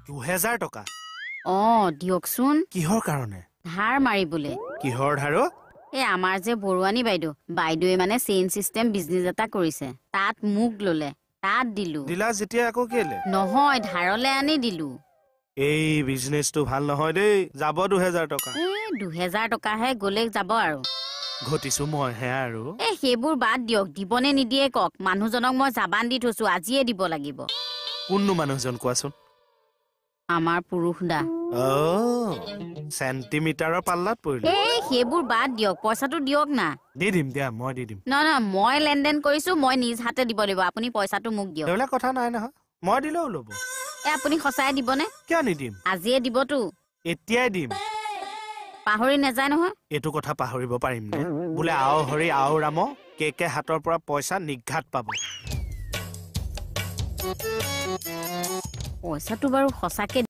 2000 টকা দিয়কচোন কিহৰ কাৰণে ধাৰ মাৰিবলে কিহৰ ধাৰ আমাৰ যে বৰুৱানী বাইদেৱে মানে চেইন চিষ্টেম বিজনেছ এটা কৰিছে তাত মোক ললে তাত দিলো দিলা যেতিয়া আকৌ কেলে নহয় ধাৰলে আনি দিলো এই বিজনেছটো ভাল নহয় দেই যাব 2000 টকা 2000 টকাহে গলে যাব আৰু ঘটিছো মই হে আৰু সেইবোৰ বাদ দিয়ক দিবনে নিদিয়ে কক মানুহজনক মই জাবান দি থৈছো আজিয়ে দিব লাগিব কোননো মানুহজন কোৱাচোন আমাৰ পুৰুষ দা চেণ্টিমিটাৰৰ পাল্লাত পৰিলে সেইবোৰ বাদ দিয়ক পইচাটো দিয়ক না দি দিম দিয়া মই দি দিম নহয় মই লেনদেন কৰিছো মই নিজ হাতে দিব লাগিব আপুনি পইচাটো মোক দিয়ক এইবিলাক কথা নাই নহয় মই দিলেও ল'ব আপুনি সঁচাই দিবনে কিয় নিদিম আজিয়ে দিবতো এতিয়াই দিম পাহৰি নাযায় নহয় এইটো কথা পাহৰিব পাৰিম নে বোলে আও হৰি আও ৰাম কেকে হাতৰ পৰা পইচা নিঘাত পাব পইচাটো বাৰু সঁচাকে